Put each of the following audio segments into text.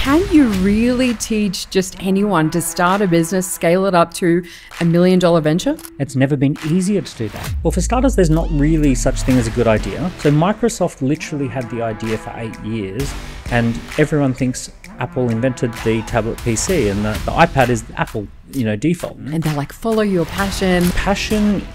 Can you really teach just anyone to start a business, scale it up to $1 million venture? It's never been easier to do that. Well, for starters, there's not really such thing as a good idea. So Microsoft literally had the idea for 8 years, and everyone thinks Apple invented the tablet PC and the iPad is Apple, default. And they're like, follow your passion. Passion,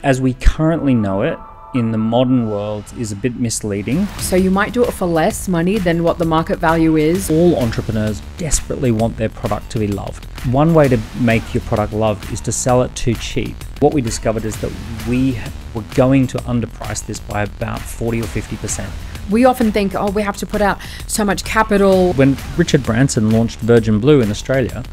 as we currently know it, in the modern world is a bit misleading. So you might do it for less money than what the market value is. All entrepreneurs desperately want their product to be loved. One way to make your product loved is to sell it too cheap. What we discovered is that we were going to underprice this by about 40 or 50%. We often think, oh, we have to put out so much capital. When Richard Branson launched Virgin Blue in Australia,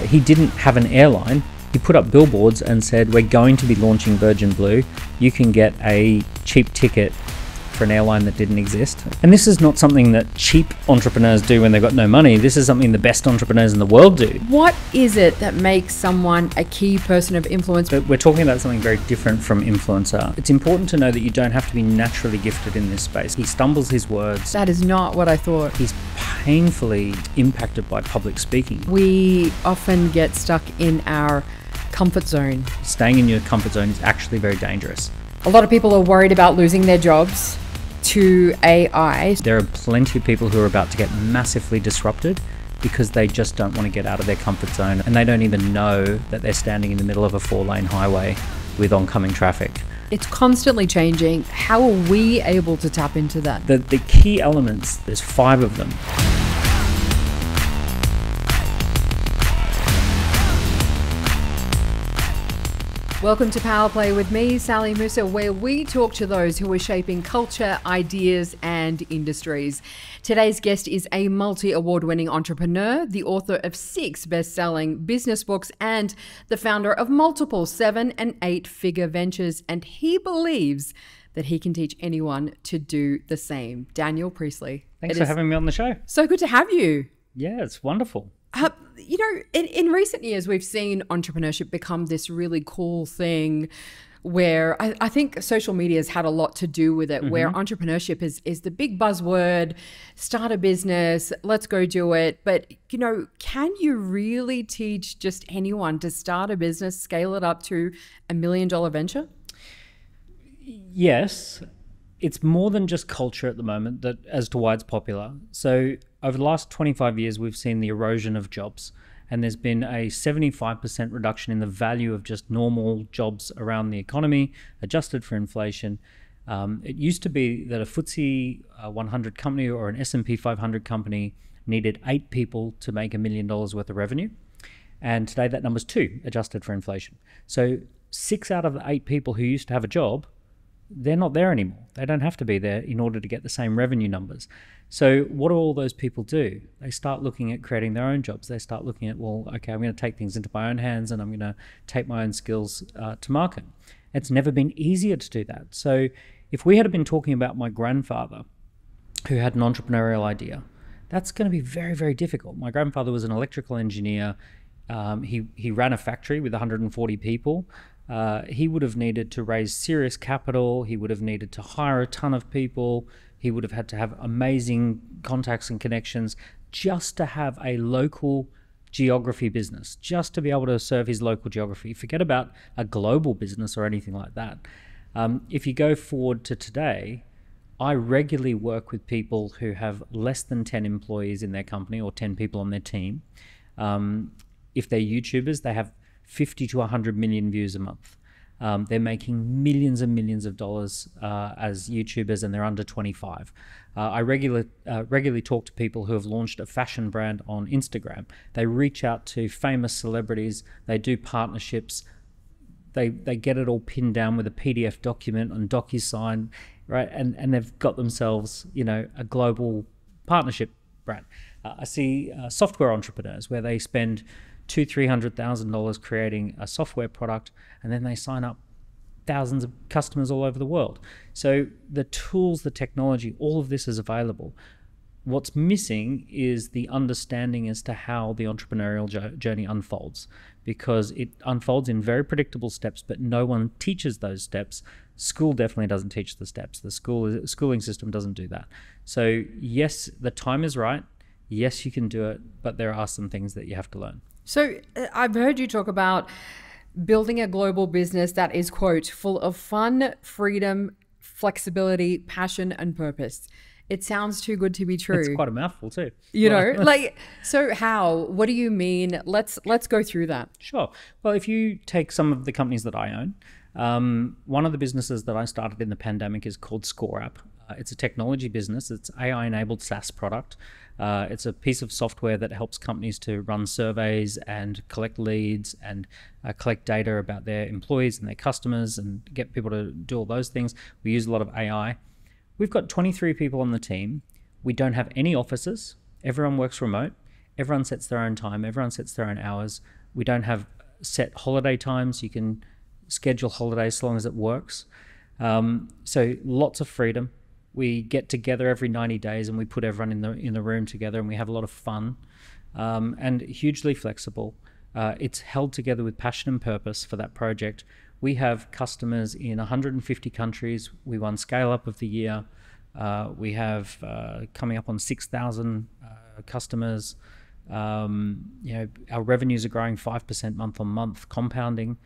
he didn't have an airline. He put up billboards and said, we're going to be launching Virgin Blue. You can get a cheap ticket for an airline that didn't exist. And this is not something that cheap entrepreneurs do when they've got no money. This is something the best entrepreneurs in the world do. What is it that makes someone a key person of influence? But we're talking about something very different from influencer. It's important to know that you don't have to be naturally gifted in this space. He stumbles his words. That is not what I thought. He's painfully impacted by public speaking. We often get stuck in our comfort zone. Staying in your comfort zone is actually very dangerous. A lot of people are worried about losing their jobs to AI. There are plenty of people who are about to get massively disrupted because they just don't want to get out of their comfort zone, and they don't even know that they're standing in the middle of a 4-lane highway with oncoming traffic. It's constantly changing. How are we able to tap into that? The key elements, there's 5 of them. Welcome to Power Play with me, Sally Mousa, where we talk to those who are shaping culture, ideas, and industries. Today's guest is a multi-award-winning entrepreneur, the author of 6 best-selling business books, and the founder of multiple 7- and 8-figure ventures. And he believes that he can teach anyone to do the same. Daniel Priestley. Thanks for having me on the show. So good to have you. Yeah, it's wonderful. In recent years, we've seen entrepreneurship become this really cool thing where I think social media has had a lot to do with it, where entrepreneurship is the big buzzword, start a business, let's go do it. But, can you really teach just anyone to start a business, scale it up to $1 million venture? Yes. It's more than just culture at the moment as to why it's popular. So over the last 25 years, we've seen the erosion of jobs, and there's been a 75% reduction in the value of just normal jobs around the economy, adjusted for inflation. It used to be that a FTSE 100 company or an S&P 500 company needed 8 people to make $1 million worth of revenue. And today that number's 2, adjusted for inflation. So 6 out of the 8 people who used to have a job, they're not there anymore. They don't have to be there in order to get the same revenue numbers. So what do all those people do? They start looking at creating their own jobs. They start looking at, well, okay, I'm going to take things into my own hands and I'm going to take my own skills to market. It's never been easier to do that. So if we had been talking about my grandfather who had an entrepreneurial idea, that's going to be very, very difficult. My grandfather was an electrical engineer. He ran a factory with 140 people. He would have needed to raise serious capital. He would have needed to hire a ton of people. He would have had to have amazing contacts and connections just to have a local geography business, just to be able to serve his local geography. Forget about a global business or anything like that. If you go forward to today, I regularly work with people who have less than 10 employees in their company or 10 people on their team. If they're YouTubers, they have 50 to 100 million views a month. They're making millions and millions of dollars as YouTubers, and they're under 25. I regularly talk to people who have launched a fashion brand on Instagram. They reach out to famous celebrities. They do partnerships. They get it all pinned down with a PDF document on DocuSign, right? And they've got themselves, a global partnership brand. I see software entrepreneurs where they spend $200,000-300,000 creating a software product, and then they sign up thousands of customers all over the world. So the tools, the technology, all of this is available. What's missing is the understanding as to how the entrepreneurial journey unfolds, because it unfolds in very predictable steps, but no one teaches those steps. School definitely doesn't teach the steps. The schooling system doesn't do that. So yes, the time is right. Yes, you can do it, but there are some things that you have to learn. So I've heard you talk about building a global business that is, quote, full of fun, freedom, flexibility, passion, and purpose. It sounds too good to be true. It's quite a mouthful too. You know, like, so how? What do you mean? Let's go through that. Sure. Well, if you take some of the companies that I own, one of the businesses that I started in the pandemic is called ScoreApp. It's a technology business. It's AI-enabled SaaS product. It's a piece of software that helps companies to run surveys and collect leads and collect data about their employees and their customers and get people to do all those things. We use a lot of AI. We've got 23 people on the team. We don't have any offices. Everyone works remote. Everyone sets their own time. Everyone sets their own hours. We don't have set holiday times. You can schedule holidays as long as it works. So lots of freedom. We get together every 90 days and we put everyone in the room together, and we have a lot of fun, and hugely flexible. It's held together with passion and purpose for that project. We have customers in 150 countries. We won Scale Up of the Year. We have coming up on 6,000 customers. Our revenues are growing 5% month on month, compounding.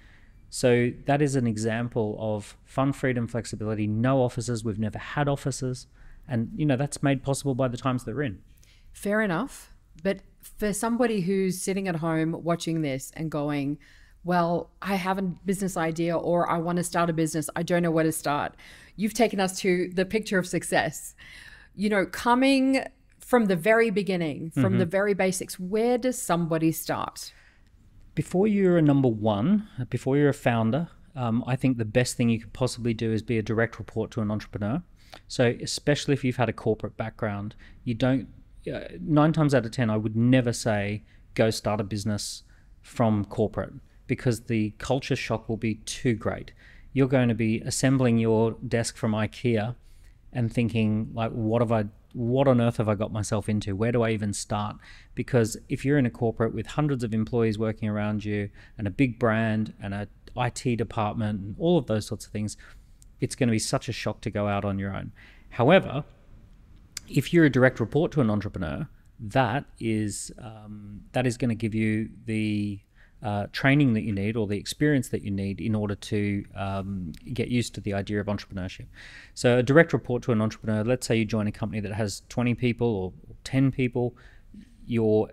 So that is an example of fun, freedom, flexibility, no offices. We've never had offices. And, that's made possible by the times that we're in. Fair enough. But for somebody who's sitting at home watching this and going, well, I have a business idea, or I want to start a business, I don't know where to start. You've taken us to the picture of success. Coming from the very beginning, from the very basics, where does somebody start? Before you're a number one, before you're a founder, I think the best thing you could possibly do is be a direct report to an entrepreneur. So especially if you've had a corporate background, you don't, 9 times out of 10, I would never say, go start a business from corporate, because the culture shock will be too great. You're going to be assembling your desk from IKEA and thinking, like, what on earth have I got myself into? Where do I even start? Because if you're in a corporate with hundreds of employees working around you and a big brand and an IT department and all of those sorts of things, it's going to be such a shock to go out on your own. However, if you're a direct report to an entrepreneur, that is going to give you the training that you need, or the experience that you need in order to get used to the idea of entrepreneurship. So a direct report to an entrepreneur, let's say you join a company that has 20 people or 10 people,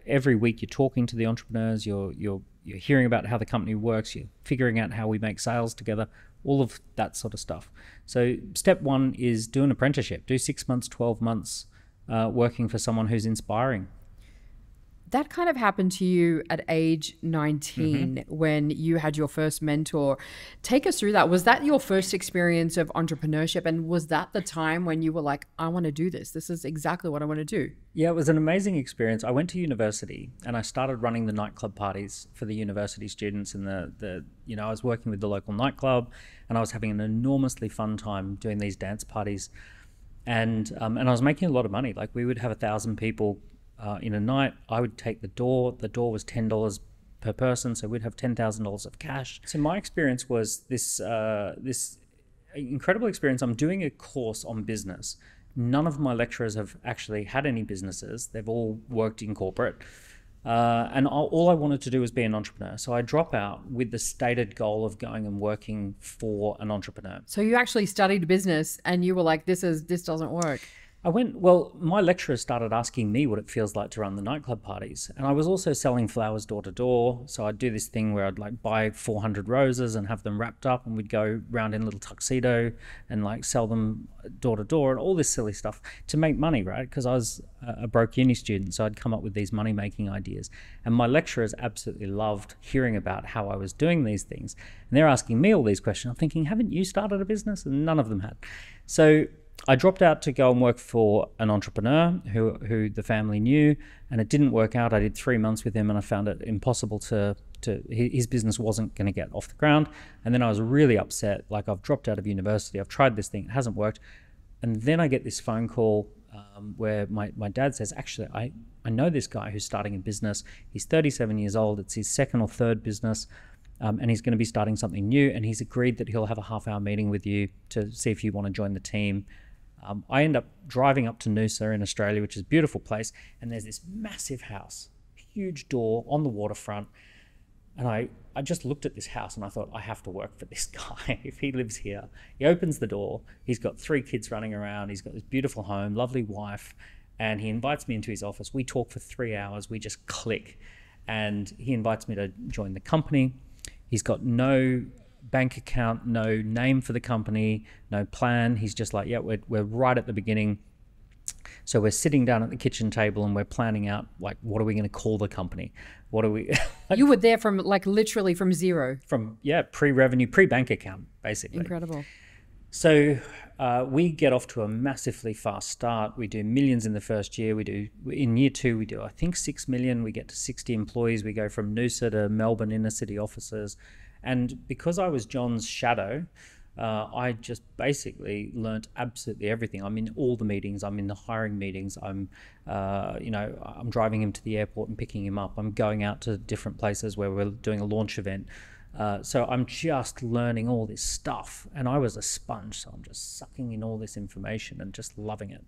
every week you're talking to the entrepreneurs, you're hearing about how the company works, you're figuring out how we make sales together, all of that sort of stuff. So step one is do an apprenticeship, do 6 months, 12 months working for someone who's inspiring. That kind of happened to you at age 19 when you had your first mentor. Take us through that. Was that your first experience of entrepreneurship? And was that the time when you were like, I want to do this? This is exactly what I want to do. Yeah, it was an amazing experience. I went to university and I started running the nightclub parties for the university students. And I was working with the local nightclub, and I was having an enormously fun time doing these dance parties. And I was making a lot of money. Like, we would have 1,000 people in a night. I would take the door. The door was $10 per person, so we'd have $10,000 of cash. So my experience was this incredible experience. I'm doing a course on business. None of my lecturers have actually had any businesses. They've all worked in corporate. And all I wanted to do was be an entrepreneur. So I drop out with the stated goal of going and working for an entrepreneur. So you actually studied business and you were like, this doesn't work. My lecturers started asking me what it feels like to run the nightclub parties. And I was also selling flowers door to door. So I'd do this thing where I'd buy 400 roses and have them wrapped up, and we'd go round in a little tuxedo and sell them door to door and all this silly stuff to make money, right? Because I was a broke uni student. So I'd come up with these money making ideas. And my lecturers absolutely loved hearing about how I was doing these things. And they're asking me all these questions. I'm thinking, haven't you started a business? And none of them had. So I dropped out to go and work for an entrepreneur who the family knew, and it didn't work out. I did 3 months with him and I found it impossible his business wasn't going to get off the ground. And then I was really upset. Like, I've dropped out of university. I've tried this thing. It hasn't worked. And then I get this phone call where my dad says, actually, I know this guy who's starting a business. He's 37 years old. It's his second or third business. And he's going to be starting something new. And he's agreed that he'll have a half-hour meeting with you to see if you want to join the team. I end up driving up to Mousa in Australia, which is a beautiful place, and there's this massive house, huge door on the waterfront. And I just looked at this house and I thought, I have to work for this guy. If he lives here, he opens the door, he's got 3 kids running around, he's got this beautiful home, lovely wife, and he invites me into his office. We talk for 3 hours, we just click. And he invites me to join the company. He's got no bank account, no name for the company, no plan. He's just like, yeah, we're right at the beginning. So we're sitting down at the kitchen table and we're planning out, like, what are we going to call the company? What are we? You were there from, like, literally from zero. From, yeah, pre-revenue, pre-bank account, basically. Incredible. So we get off to a massively fast start. We do millions in the first year. In year 2, we do, I think, 6 million. We get to 60 employees. We go from Noosa to Melbourne inner city offices. And because I was John's shadow, I just basically learnt absolutely everything. I'm in all the meetings. I'm in the hiring meetings. I'm driving him to the airport and picking him up. I'm going out to different places where we're doing a launch event. So I'm just learning all this stuff, and I was a sponge. So I'm just sucking in all this information and just loving it.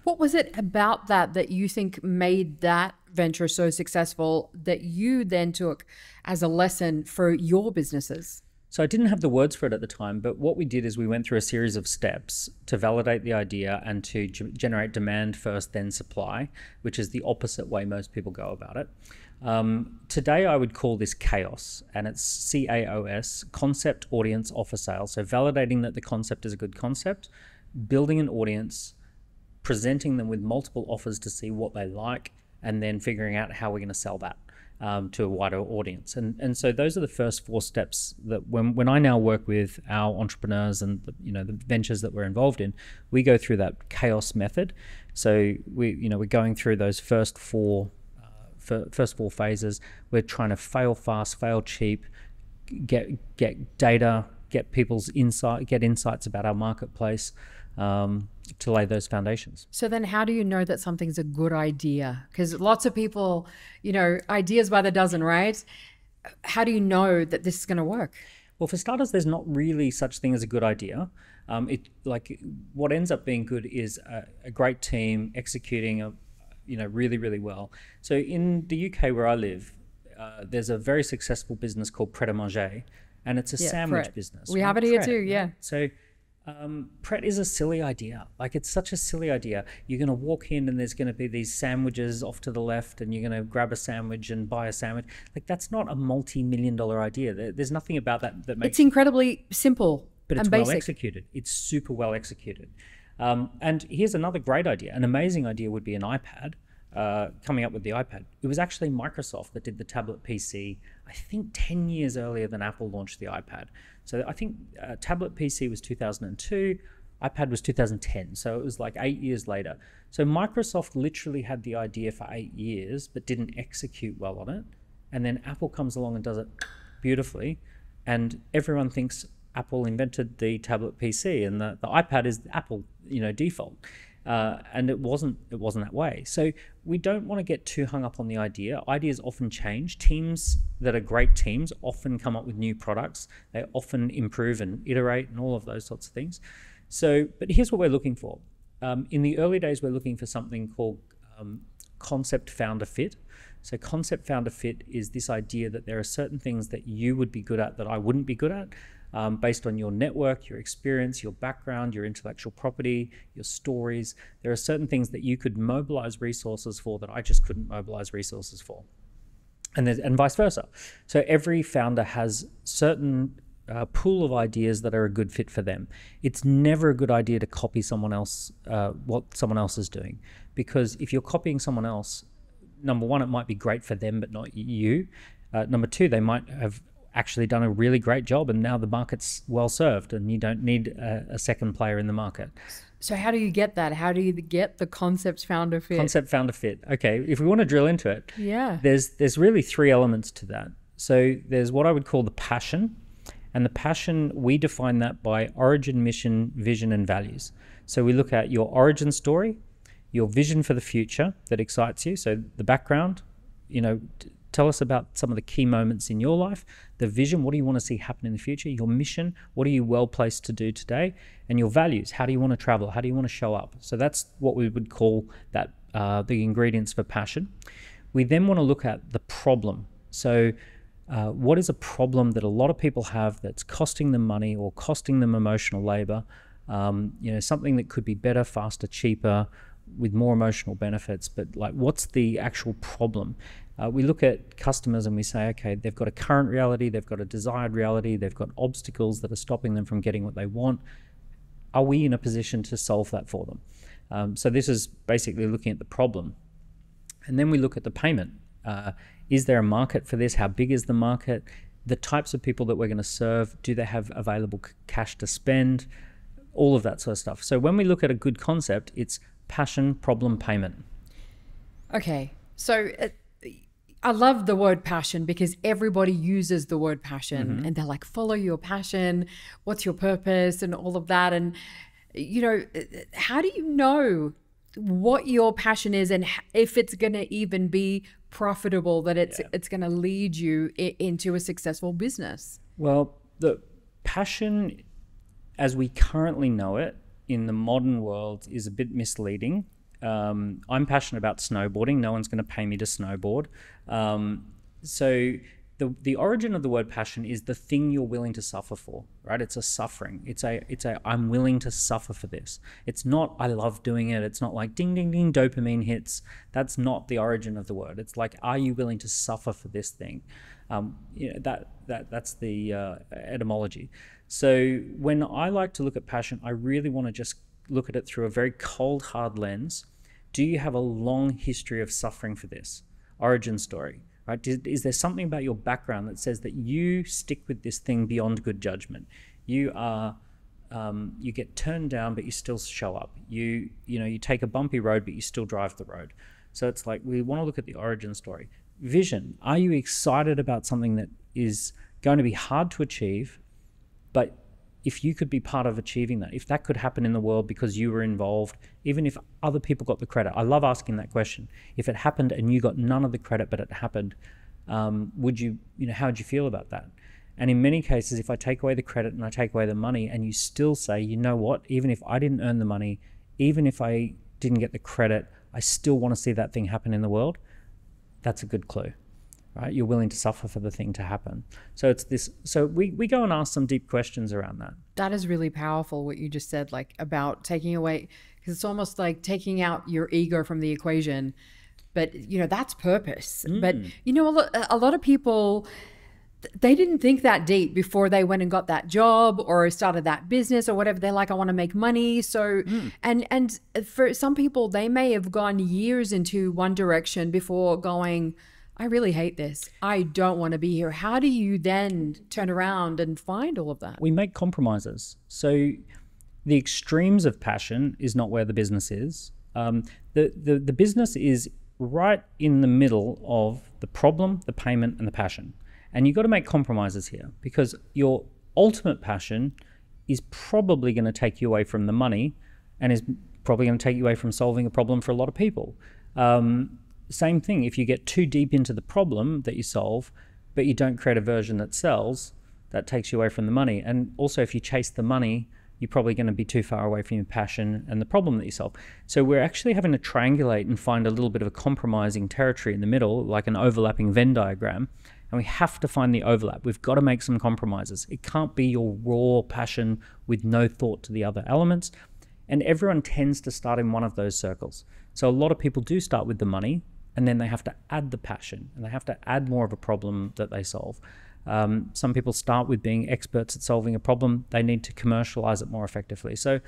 What was it about that you think made that venture so successful that you then took as a lesson for your businesses? So I didn't have the words for it at the time, but what we did is we went through a series of steps to validate the idea and to generate demand first, then supply, which is the opposite way most people go about it. Today I would call this CAOS, and it's CAOS, concept, audience, offer, sale. So validating that the concept is a good concept, building an audience, presenting them with multiple offers to see what they like, and then figuring out how we're going to sell that to a wider audience. And so those are the first 4 steps that when I now work with our entrepreneurs and the ventures that we're involved in, we go through that CAOS method. So we're going through those first four phases. We're trying to fail fast, fail cheap, get data, get people's insights about our marketplace, to lay those foundations. So then how do you know that something's a good idea? Because lots of people, ideas by the dozen, right? How do you know that this is going to work? Well, for starters, there's not really such thing as a good idea. What ends up being good is a great team executing really, really well. So in the UK where I live, there's a very successful business called Pret a Manger, and it's a sandwich Pret. business. We have it here too, yeah. So Pret is a silly idea. Like, it's such a silly idea. You're going to walk in and there's going to be these sandwiches off to the left, and you're going to grab a sandwich and buy a sandwich. Like, that's not a multi-million-dollar idea. There's nothing about that makes... It's incredibly simple, but it's and basic. Well executed. It's super well executed. And here's another great idea. An amazing idea would be an iPad. Coming up with the iPad. It was actually Microsoft that did the tablet PC, I think 10 years earlier than Apple launched the iPad. So I think tablet PC was 2002, iPad was 2010. So it was like 8 years later. So Microsoft literally had the idea for 8 years, but didn't execute well on it. And then Apple comes along and does it beautifully. And everyone thinks Apple invented the tablet PC, and the iPad is Apple, default. And it wasn't that way. So we don't want to get too hung up on the idea. Ideas often change. Teams that are great teams often come up with new products. They often improve and iterate and all of those sorts of things. So, but here's what we're looking for. In the early days, we're looking for something called concept founder fit. So concept founder fit is this idea that there are certain things that you would be good at that I wouldn't be good at. Based on your network, your experience, your background, your intellectual property, your stories. There are certain things that you could mobilize resources for that I just couldn't mobilize resources for. And vice versa. So every founder has certain pool of ideas that are a good fit for them. It's never a good idea to copy someone else, what someone else is doing. Because if you're copying someone else, number one, it might be great for them, but not you. Number two, they might have actually done a really great job, and now the market's well served and you don't need a second player in the market. So how do you get that? How do you get the concept founder fit? Concept founder fit. Okay, if we want to drill into it, yeah, there's really 3 elements to that. So there's what I would call the passion, and the passion, we define that by origin, mission, vision, and values. So we look at your origin story, your vision for the future that excites you, so the background, Tell us about some of the key moments in your life, the vision, what do you want to see happen in the future, your mission, what are you well placed to do today, and your values, how do you want to travel, how do you want to show up. So that's what we would call that the ingredients for passion. We then want to look at the problem. So what is a problem that a lot of people have that's costing them money or costing them emotional labor, something that could be better, faster, cheaper, with more emotional benefits, but like what's the actual problem? We look at customers and we say, okay, they've got a current reality, they've got a desired reality, they've got obstacles that are stopping them from getting what they want. Are we in a position to solve that for them? So this is basically looking at the problem. And then we look at the payment. Is there a market for this? How big is the market? The types of people that we're going to serve, do they have available cash to spend? All of that sort of stuff. So when we look at a good concept, it's passion, problem, payment. Okay, so I love the word passion because everybody uses the word passion and they're like, follow your passion, what's your purpose and all of that. And, how do you know what your passion is and if it's going to even be profitable, that it's going to lead you into a successful business? Well, the passion as we currently know it in the modern world is a bit misleading. I'm passionate about snowboarding. No one's going to pay me to snowboard. So the origin of the word passion is the thing you're willing to suffer for, right? It's a suffering. It's a I'm willing to suffer for this. It's not I love doing it. It's not like ding, ding, ding, dopamine hits. That's not the origin of the word. It's like, are you willing to suffer for this thing? That's the etymology. So when I like to look at passion, I really want to just look at it through a very cold, hard lens. Do you have a long history of suffering for this? Origin story, right? Is there something about your background that says that you stick with this thing beyond good judgment? You are, you get turned down, but you still show up. You take a bumpy road, but you still drive the road. So it's like, we want to look at the origin story. Vision. Are you excited about something that is going to be hard to achieve, but if you could be part of achieving that, if that could happen in the world because you were involved, even if other people got the credit? I love asking that question. If it happened and you got none of the credit, but it happened, how would you feel about that? And in many cases, if I take away the credit and I take away the money and you still say, you know what, even if I didn't earn the money, even if I didn't get the credit, I still want to see that thing happen in the world, that's a good clue. Right? You're willing to suffer for the thing to happen. So it's this. So we go and ask some deep questions around that. That is really powerful what you just said, like about taking away, because it's almost like taking out your ego from the equation. But that's purpose. But a lot of people, they didn't think that deep before they went and got that job or started that business or whatever. They're like, I want to make money. So and for some people, they may have gone years into one direction before going, I really hate this. I don't want to be here. How do you then turn around and find all of that? We make compromises. So the extremes of passion is not where the business is. The business is right in the middle of the problem, the payment, and the passion. And you've got to make compromises here because your ultimate passion is probably going to take you away from the money and is probably going to take you away from solving a problem for a lot of people. Same thing, if you get too deep into the problem that you solve, but you don't create a version that sells, that takes you away from the money. And also if you chase the money, you're probably going to be too far away from your passion and the problem that you solve. So we're actually having to triangulate and find a little bit of a compromising territory in the middle, like an overlapping Venn diagram. And we have to find the overlap. We've got to make some compromises. It can't be your raw passion with no thought to the other elements. And everyone tends to start in one of those circles. So a lot of people do start with the money, and then they have to add the passion and they have to add more of a problem that they solve. Some people start with being experts at solving a problem. They need to commercialize it more effectively. So,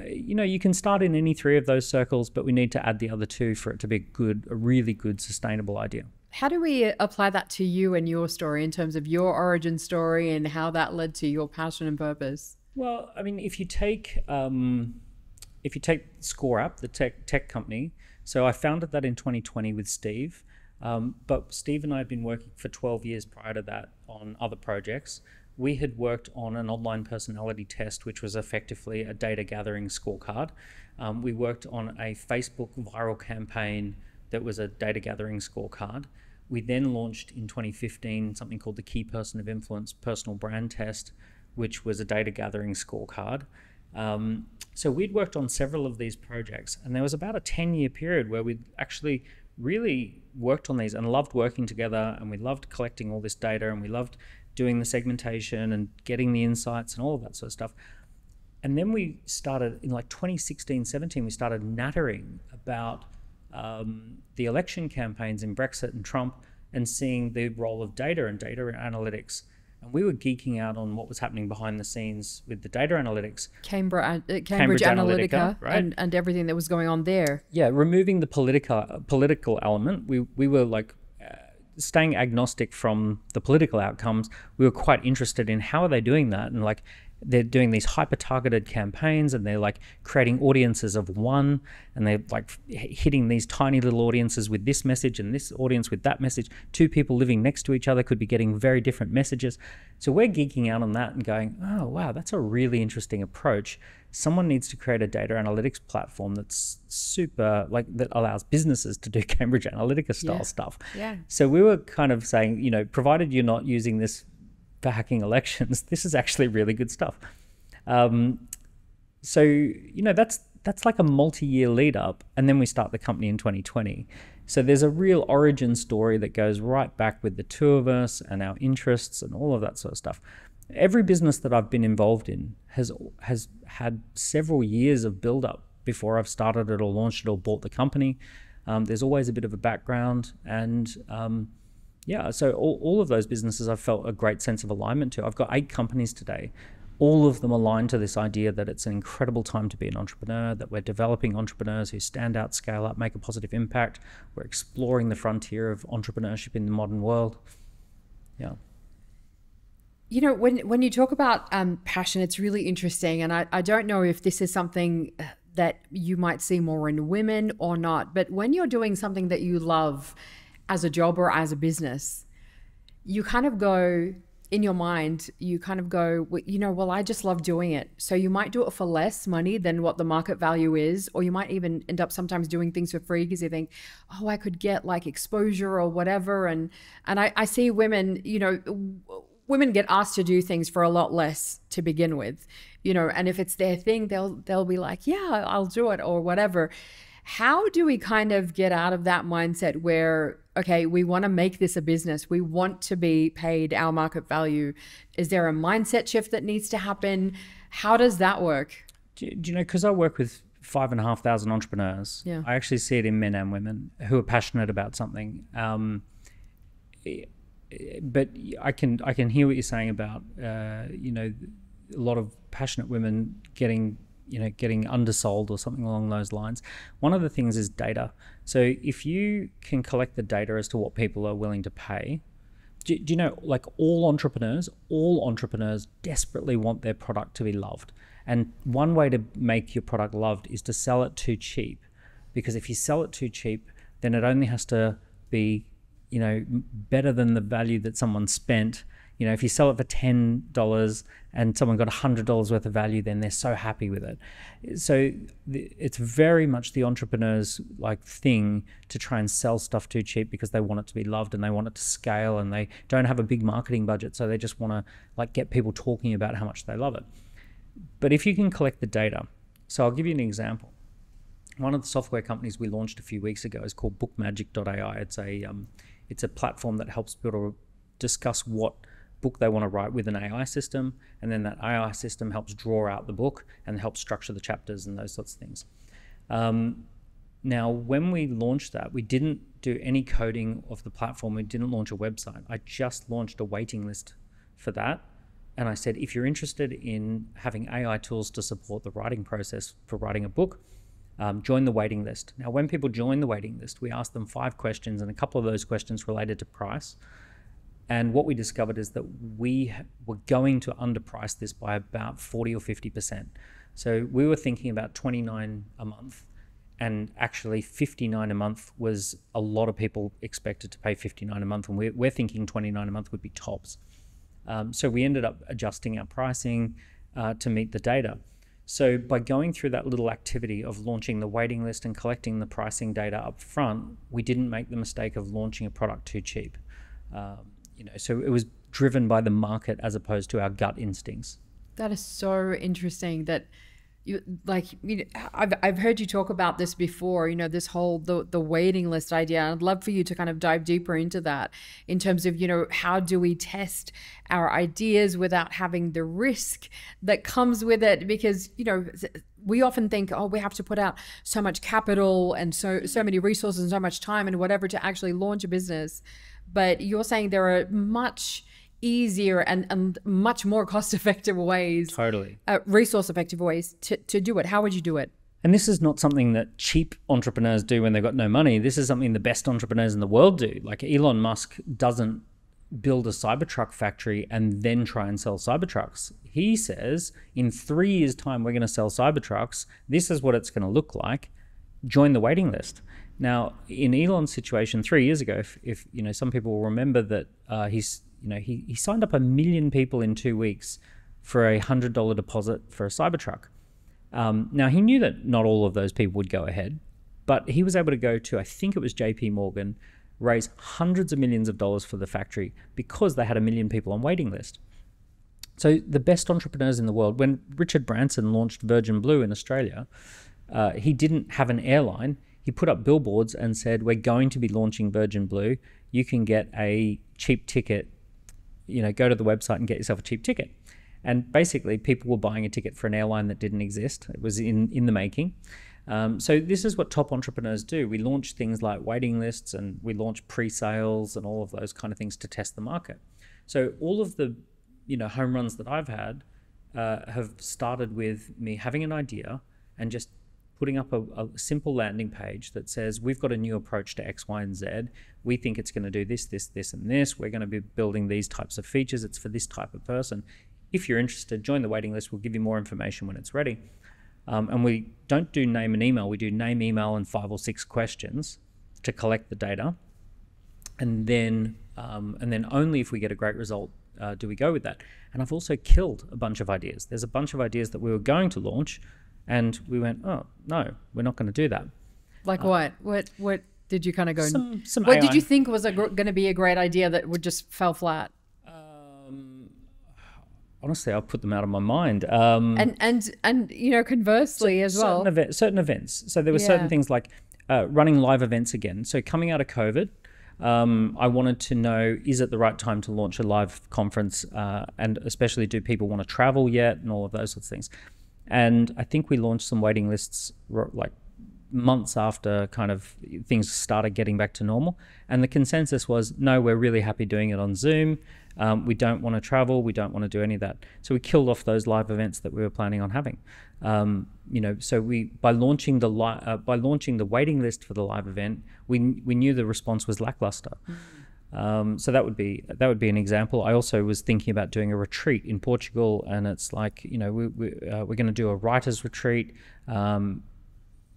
you can start in any three of those circles, but we need to add the other two for it to be a really good, sustainable idea. How do we apply that to you and your story in terms of your origin story and how that led to your passion and purpose? Well, I mean, if you take Score App, the tech company, so I founded that in 2020 with Steve, but Steve and I had been working for 12 years prior to that on other projects. We had worked on an online personality test, which was effectively a data gathering scorecard. We worked on a Facebook viral campaign that was a data gathering scorecard. We then launched in 2015 something called the Key Person of Influence Personal Brand Test, which was a data gathering scorecard. So we'd worked on several of these projects, and there was about a 10-year period where we'd actually really worked on these and loved working together, and we loved collecting all this data, and we loved doing the segmentation and getting the insights and all of that sort of stuff. And then we started in like 2016, 17, we started nattering about the election campaigns in Brexit and Trump, and seeing the role of data and data analytics. And we were geeking out on what was happening behind the scenes with the data analytics. Cambridge Analytica, right? and everything that was going on there. Yeah, removing the political element. We were like staying agnostic from the political outcomes. We were quite interested in how are they doing that, and like they're doing these hyper-targeted campaigns, and they're like creating audiences of one, and they're like hitting these tiny little audiences with this message and this audience with that message. Two people living next to each other could be getting very different messages. So we're geeking out on that and going, oh wow, that's a really interesting approach. Someone needs to create a data analytics platform that's super, like, that allows businesses to do Cambridge Analytica style stuff. Yeah. So we were kind of saying, you know, provided you're not using this for hacking elections, this is actually really good stuff. So, you know, that's like a multi-year lead up, and then we start the company in 2020. So there's a real origin story that goes right back with the two of us and our interests and all of that sort of stuff. Every business that I've been involved in has had several years of build up before I've started it or launched it or bought the company. There's always a bit of a background, and yeah, so all of those businesses I've felt a great sense of alignment to. I've got 8 companies today. All of them aligned to this idea that it's an incredible time to be an entrepreneur, that we're developing entrepreneurs who stand out, scale up, make a positive impact. We're exploring the frontier of entrepreneurship in the modern world. Yeah. You know, when you talk about passion, it's really interesting. And I don't know if this is something that you might see more in women or not, but when you're doing something that you love as a job or as a business, you kind of go, in your mind, you kind of go, you know, well, I just love doing it. So you might do it for less money than what the market value is, or you might even end up sometimes doing things for free because you think, oh, I could get like exposure or whatever. And I see women, you know, women get asked to do things for a lot less to begin with, you know, and if it's their thing, they'll be like, yeah, I'll do it or whatever. How do we kind of get out of that mindset where, okay, we want to make this a business, we want to be paid our market value? Is there a mindset shift that needs to happen? How does that work? Do you know, because I work with 5,500 entrepreneurs, yeah, I actually see it in men and women who are passionate about something. But I can hear what you're saying about, you know, a lot of passionate women getting undersold or something along those lines. One of the things is data. So if you can collect the data as to what people are willing to pay, do you know, like all entrepreneurs desperately want their product to be loved. And one way to make your product loved is to sell it too cheap. Because if you sell it too cheap, then it only has to be, you know, better than the value that someone spent. You know, if you sell it for $10 and someone got $100 worth of value, then they're so happy with it. So it's very much the entrepreneur's like thing to try and sell stuff too cheap because they want it to be loved and they want it to scale, and they don't have a big marketing budget, so they just want to like get people talking about how much they love it. But if you can collect the data, so I'll give you an example. One of the software companies we launched a few weeks ago is called bookmagic.ai. It's a platform that helps people discuss what book they want to write with an AI system, and then that AI system helps draw out the book and helps structure the chapters and those sorts of things. Now, when we launched that, we didn't do any coding of the platform. We didn't launch a website. I just launched a waiting list for that. And I said, if you're interested in having AI tools to support the writing process for writing a book, join the waiting list. Now, when people join the waiting list, we ask them 5 questions, and a couple of those questions related to price. And what we discovered is that we were going to underprice this by about 40 or 50%. So we were thinking about $29 a month, and actually $59 a month was a lot of people expected to pay $59 a month, and we're thinking $29 a month would be tops. So we ended up adjusting our pricing to meet the data. So by going through that little activity of launching the waiting list and collecting the pricing data up front, we didn't make the mistake of launching a product too cheap. So it was driven by the market as opposed to our gut instincts. That is so interesting that I've heard you talk about this before, this whole the waiting list idea. I'd love for you to kind of dive deeper into that in terms of, how do we test our ideas without having the risk that comes with it? Because, we often think, oh, we have to put out so much capital and so many resources and so much time and whatever to actually launch a business. But you're saying there are much easier and much more cost-effective ways, totally resource-effective ways to do it. How would you do it? And this is not something that cheap entrepreneurs do when they've got no money. This is something the best entrepreneurs in the world do. Like Elon Musk doesn't build a Cybertruck factory and then try and sell Cybertrucks. He says, in 3 years' time, we're going to sell Cybertrucks. This is what it's going to look like. Join the waiting list. Now, in Elon's situation 3 years ago, if some people will remember that he signed up 1 million people in 2 weeks for a $100 deposit for a Cybertruck. Now, he knew that not all of those people would go ahead, but he was able to go to, I think it was JP Morgan, raise hundreds of millions of dollars for the factory because they had 1 million people on waiting list. So the best entrepreneurs in the world, when Richard Branson launched Virgin Blue in Australia, he didn't have an airline. He put up billboards and said, we're going to be launching Virgin Blue. You can get a cheap ticket, go to the website and get yourself a cheap ticket. And basically people were buying a ticket for an airline that didn't exist. It was in the making. So this is what top entrepreneurs do. We launch things like waiting lists and we launch pre-sales and all of those kind of things to test the market. So all of the home runs that I've had have started with me having an idea and just putting up a simple landing page that says, we've got a new approach to X, Y, and Z. We think it's going to do this, this, this, and this. We're going to be building these types of features. It's for this type of person. If you're interested, join the waiting list. We'll give you more information when it's ready. And we don't do name and email. We do name, email, and 5 or 6 questions to collect the data. And then only if we get a great result do we go with that. And I've also killed a bunch of ideas. There's a bunch of ideas that we were going to launch, and we went, oh, no, we're not going to do that. Like what? What did you kind of go? Some what AI. did you think was going to be a great idea that would just fell flat? Honestly, I'll put them out of my mind. And conversely as well. Certain events. So there were certain things like running live events again. So coming out of COVID, I wanted to know, is it the right time to launch a live conference? And especially, do people want to travel yet? And all of those sorts of things. And I think we launched some waiting lists like months after kind of things started getting back to normal. And the consensus was, no, we're really happy doing it on Zoom. We don't want to travel. We don't want to do any of that. So we killed off those live events that we were planning on having. So by launching the waiting list for the live event, we knew the response was lackluster. So that would be an example. I also was thinking about doing a retreat in Portugal, and it's like, we're going to do a writers retreat.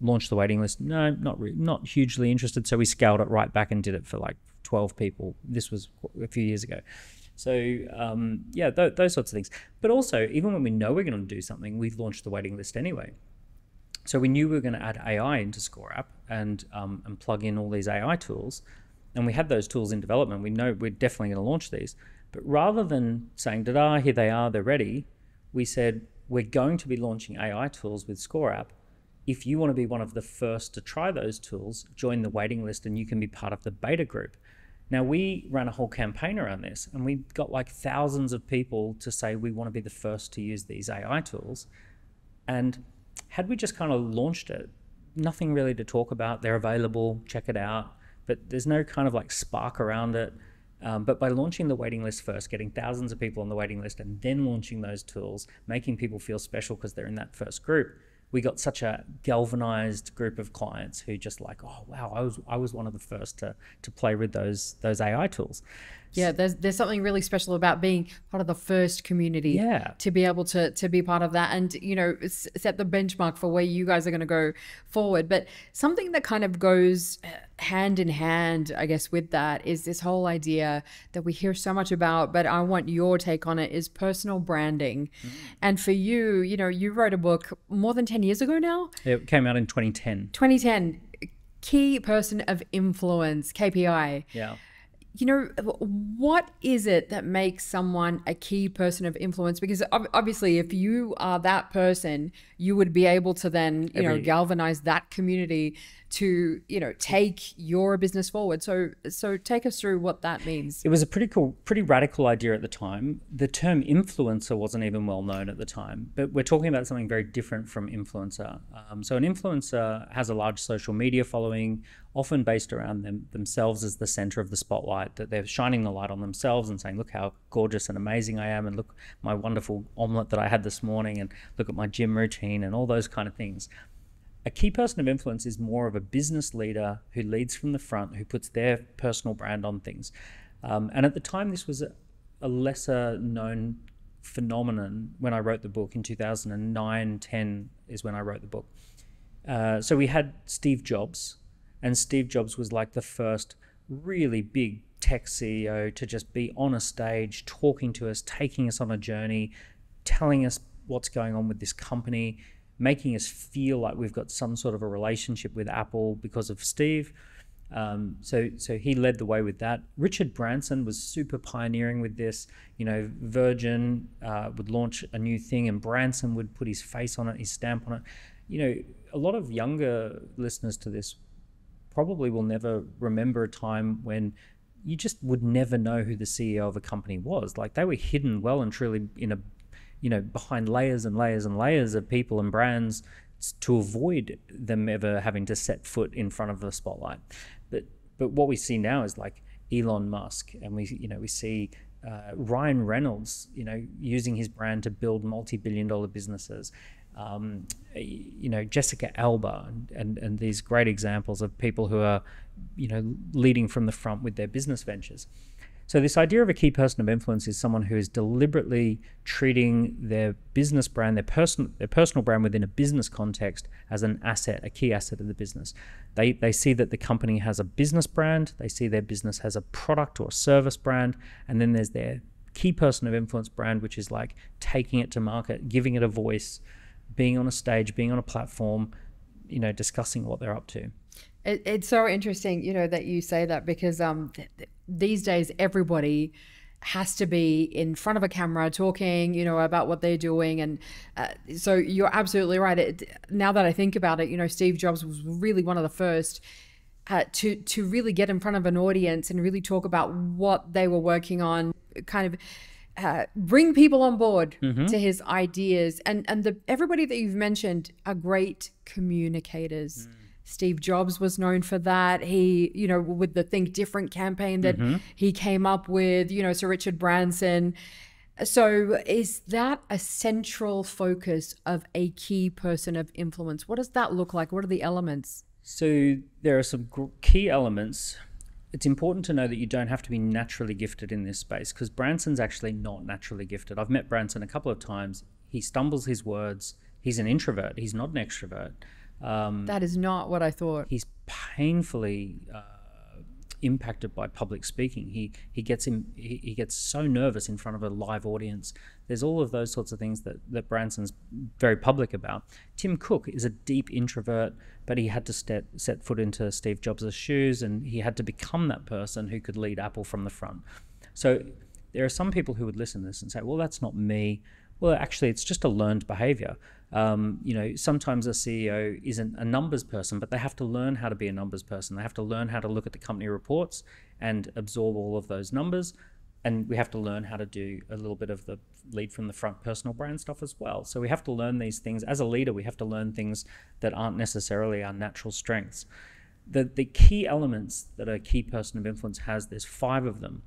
Launch the waiting list. No, not hugely interested. So we scaled it right back and did it for like 12 people. This was a few years ago. So those sorts of things. But also, even when we know we're going to do something, we've launched the waiting list anyway. So we knew we were going to add AI into Score App and plug in all these AI tools. And we had those tools in development. We know we're definitely going to launch these. But rather than saying, ta-da, here they are, they're ready, we said, we're going to be launching AI tools with Score App. If you want to be one of the first to try those tools, join the waiting list and you can be part of the beta group. Now, we ran a whole campaign around this, and we got like thousands of people to say we want to be the first to use these AI tools. And had we just kind of launched it, nothing really to talk about. They're available, check it out. But there's no kind of like spark around it. But by launching the waiting list first, getting thousands of people on the waiting list, and then launching those tools, making people feel special because they're in that first group, we got such a galvanized group of clients who just like, oh wow, I was one of the first to play with those AI tools. Yeah, there's something really special about being part of the first community. Yeah. To be able to be part of that, and set the benchmark for where you guys are going to go forward. But something that kind of goes hand in hand, I guess, with that is this whole idea that we hear so much about, but I want your take on it, is personal branding. And for you, you wrote a book more than 10 years ago now. It came out in 2010. 2010, Key Person of Influence, KPI. Yeah. What is it that makes someone a key person of influence? Because obviously, if you are that person, you would be able to then, galvanize that community to, take your business forward. So take us through what that means. It was a pretty radical idea at the time. The term influencer wasn't even well known at the time, but we're talking about something very different from influencer. So an influencer has a large social media following, often based around themselves as the center of the spotlight, that they're shining the light on themselves and saying, look how gorgeous and amazing I am, and look my wonderful omelet that I had this morning, and look at my gym routine and all those kind of things. A key person of influence is more of a business leader who leads from the front, who puts their personal brand on things. And at the time, this was a lesser known phenomenon when I wrote the book in 2009-10 is when I wrote the book. So we had Steve Jobs, and Steve Jobs was like the first really big tech CEO to just be on a stage, talking to us, taking us on a journey, telling us what's going on with this company, making us feel like we've got some sort of a relationship with Apple because of Steve. So he led the way with that. Richard Branson was super pioneering with this. Virgin would launch a new thing and Branson would put his face on it, his stamp on it. A lot of younger listeners to this probably will never remember a time when you just would never know who the CEO of a company was. Like, they were hidden well and truly behind layers and layers and layers of people and brands to avoid them ever having to set foot in front of the spotlight. But what we see now is like Elon Musk, and we see Ryan Reynolds, using his brand to build multi-billion-dollar businesses. Jessica Alba, and these great examples of people who are, leading from the front with their business ventures. So this idea of a key person of influence is someone who is deliberately treating their business brand, their personal brand within a business context, as an asset, a key asset of the business. They see that the company has a business brand, they see their business has a product or service brand, and then there's their key person of influence brand, which is like taking it to market, giving it a voice, being on a stage, being on a platform, discussing what they're up to. It's so interesting, that you say that, because these days everybody has to be in front of a camera talking, about what they're doing. And so you're absolutely right. Now that I think about it, Steve Jobs was really one of the first to really get in front of an audience and really talk about what they were working on, kind of bring people on board to his ideas. And everybody that you've mentioned are great communicators. Steve Jobs was known for that. He, with the Think Different campaign that he came up with, Sir Richard Branson. So is that a central focus of a key person of influence? What does that look like? What are the elements? So there are some key elements. It's important to know that you don't have to be naturally gifted in this space, because Branson's actually not naturally gifted. I've met Branson a couple of times. He stumbles his words. He's an introvert. He's not an extrovert. That is not what I thought. He's painfully impacted by public speaking. He gets so nervous in front of a live audience. There's all of those sorts of things that Branson's very public about. Tim Cook is a deep introvert, but he had to set foot into Steve Jobs' shoes, and he had to become that person who could lead Apple from the front. So there are some people who would listen to this and say, well, that's not me. Well, actually, it's just a learned behavior. Sometimes a CEO isn't a numbers person, but they have to learn how to be a numbers person. They have to learn how to look at the company reports and absorb all of those numbers. And we have to learn how to do a little bit of the lead from the front personal brand stuff as well. So we have to learn these things. As a leader, we have to learn things that aren't necessarily our natural strengths. The key elements that a key person of influence has, there's 5 of them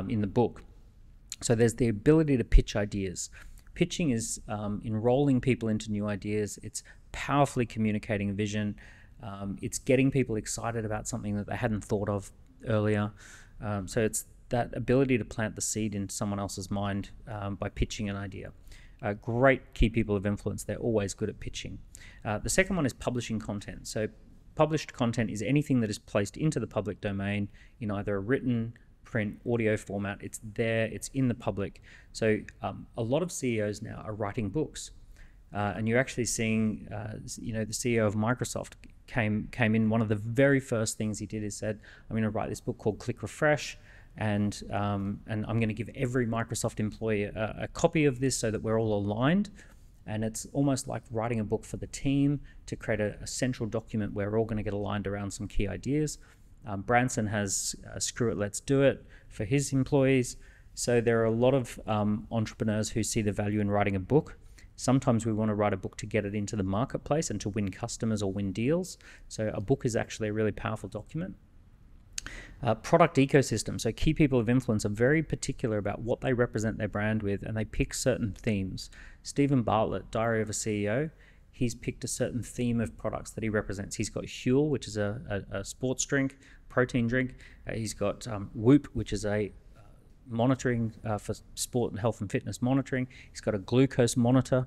in the book. So there's the ability to pitch ideas. Pitching is enrolling people into new ideas. It's powerfully communicating a vision. It's getting people excited about something that they hadn't thought of earlier. So it's that ability to plant the seed in someone else's mind by pitching an idea. Great key people of influence, they're always good at pitching. The second one is publishing content. So published content is anything that is placed into the public domain in either a written, print, audio format. It's there, it's in the public. So a lot of CEOs now are writing books. And you're actually seeing, the CEO of Microsoft came in. One of the very first things he did is said, I'm going to write this book called Click Refresh, and I'm going to give every Microsoft employee a copy of this so that we're all aligned. And it's almost like writing a book for the team to create a central document where we're all going to get aligned around some key ideas. Branson has Screw It, Let's Do It for his employees. So there are a lot of entrepreneurs who see the value in writing a book. Sometimes we want to write a book to get it into the marketplace and to win customers or win deals. So a book is actually a really powerful document. Product ecosystem. So key people of influence are very particular about what they represent their brand with, and they pick certain themes. Stephen Bartlett, Diary of a CEO, he's picked a certain theme of products that he represents. He's got Huel, which is a sports drink, protein drink. He's got Whoop, which is a monitoring for sport and health and fitness monitoring. He's got a glucose monitor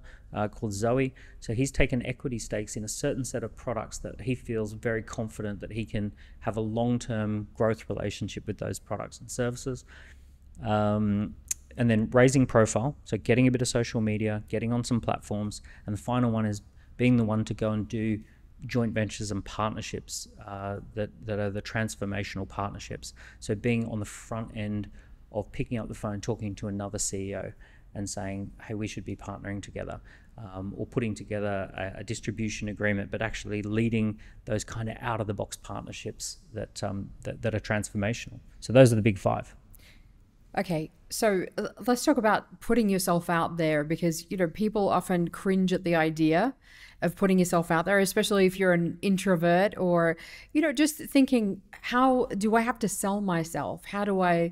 called Zoe. So he's taken equity stakes in a certain set of products that he feels very confident that he can have a long-term growth relationship with those products and services. And then raising profile, so getting a bit of social media, getting on some platforms. And the final one is being the one to go and do joint ventures and partnerships that are the transformational partnerships. So being on the front end of picking up the phone, talking to another CEO and saying, hey, we should be partnering together, or putting together a distribution agreement, but actually leading those kind of out-of-the-box partnerships that are transformational. So those are the big five. Okay, so let's talk about putting yourself out there, because people often cringe at the idea of putting yourself out there, especially if you're an introvert, or just thinking, how do I have to sell myself? How do I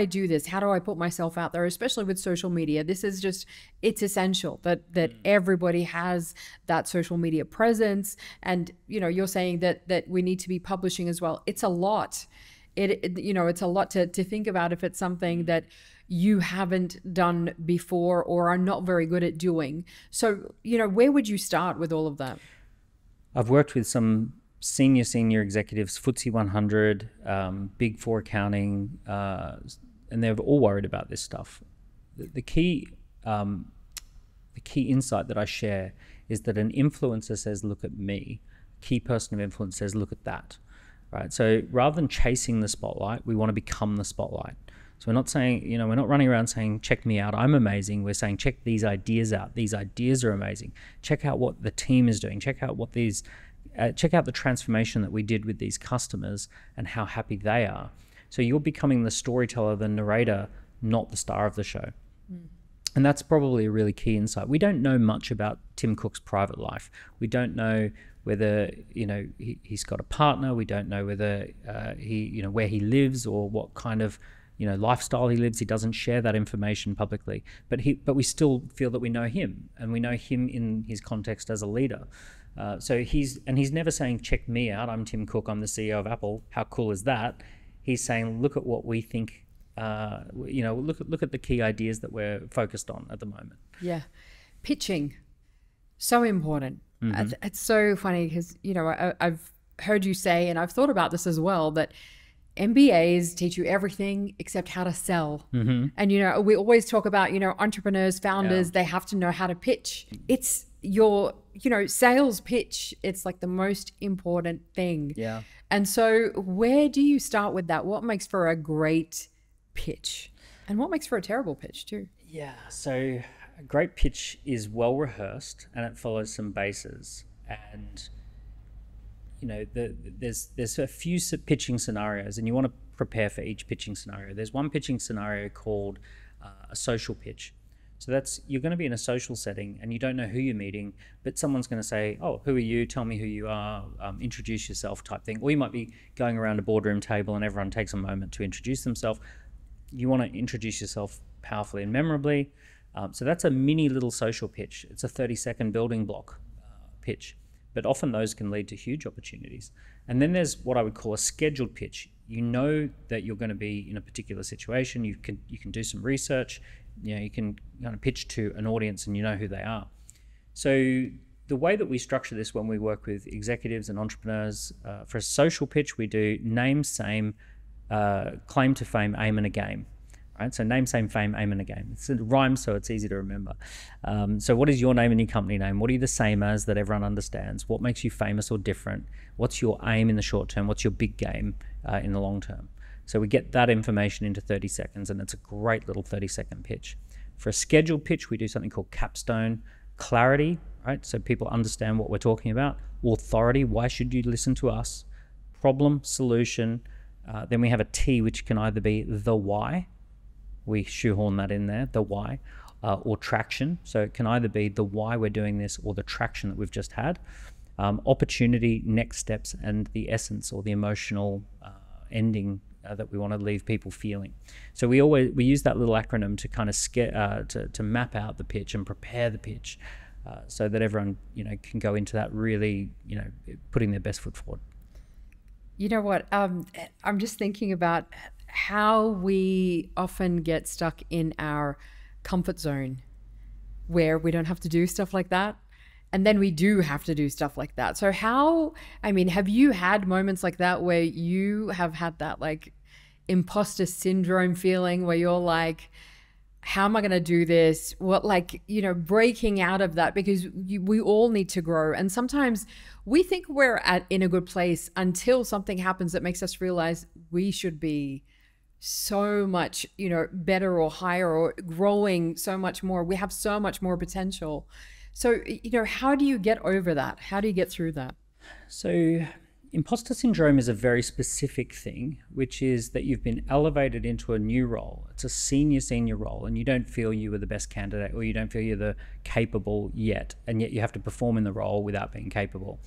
do this? How do I put myself out there, especially with social media? This is just, it's essential that everybody has that social media presence. And you're saying that we need to be publishing as well. It's a lot. It's a lot to think about if it's something that you haven't done before or are not very good at doing. So, where would you start with all of that? I've worked with some senior executives, FTSE 100, Big Four accounting, and they're all worried about this stuff. The key insight that I share is that an influencer says, look at me. A key person of influence says, look at that. Right. So rather than chasing the spotlight, we want to become the spotlight. So we're not saying, we're not running around saying, check me out, I'm amazing. We're saying, check these ideas out. These ideas are amazing. Check out what the team is doing. Check out check out the transformation that we did with these customers and how happy they are. So you're becoming the storyteller, the narrator, not the star of the show. And that's probably a really key insight. We don't know much about Tim Cook's private life. We don't know whether he's got a partner. We don't know whether where he lives or what kind of lifestyle he lives. He doesn't share that information publicly. But we still feel that we know him, and we know him in his context as a leader. So he's never saying, check me out. I'm Tim Cook. I'm the CEO of Apple. How cool is that? He's saying, look at what we think. Look at the key ideas that we're focused on at the moment. Yeah, pitching, so important. Mm-hmm. It's so funny because I've heard you say, and I've thought about this as well, that MBAs teach you everything except how to sell. Mm-hmm. And we always talk about entrepreneurs, founders, they have to know how to pitch. It's your sales pitch. It's like the most important thing. Yeah. And so where do you start with that? What makes for a great pitch, and what makes for a terrible pitch too? Yeah, so a great pitch is well rehearsed and it follows some bases. And there's a few pitching scenarios, and you want to prepare for each pitching scenario. There's one pitching scenario called a social pitch. So that's, you're going to be in a social setting and you don't know who you're meeting, but someone's going to say, oh, who are you? Tell me who you are, introduce yourself type thing. Or you might be going around a boardroom table and everyone takes a moment to introduce themselves. You want to introduce yourself powerfully and memorably. So that's a mini little social pitch. It's a 30-second building block pitch, but often those can lead to huge opportunities. And then there's what I would call a scheduled pitch. You know that you're going to be in a particular situation. You can do some research. You can kind of pitch to an audience, and you know who they are. So the way that we structure this when we work with executives and entrepreneurs, for a social pitch, we do name, same, claim to fame, aim, and a game. Right? So name, same, fame, aim, and a game. It's a rhyme, so it's easy to remember. So what is your name and your company name? What are you the same as that everyone understands? What makes you famous or different? What's your aim in the short term? What's your big game in the long term? So we get that information into 30 seconds, and it's a great little 30-second pitch. For a scheduled pitch, we do something called capstone. Clarity, right? So people understand what we're talking about. Authority, why should you listen to us? Problem, solution. Then we have a T, which can either be the why. We shoehorn that in there, the why, or traction. So it can either be the why we're doing this or the traction that we've just had. Opportunity, next steps, and the essence or the emotional ending that we want to leave people feeling. So we use that little acronym to kind of to map out the pitch and prepare the pitch, so that everyone can go into that really putting their best foot forward. You know what? I'm just thinking about how we often get stuck in our comfort zone where we don't have to do stuff like that. And then we do have to do stuff like that. So have you had moments like that where you have had that like imposter syndrome feeling where you're like, how am I going to do this? What, breaking out of that, because we all need to grow. And sometimes we think we're in a good place until something happens that makes us realize we should be so much, better or higher or growing so much more. We have so much more potential. So, how do you get over that? How do you get through that? So imposter syndrome is a very specific thing, which is that you've been elevated into a new role. It's a senior role, and you don't feel you were the best candidate, or you don't feel you're the capable yet, and yet you have to perform in the role without being capable.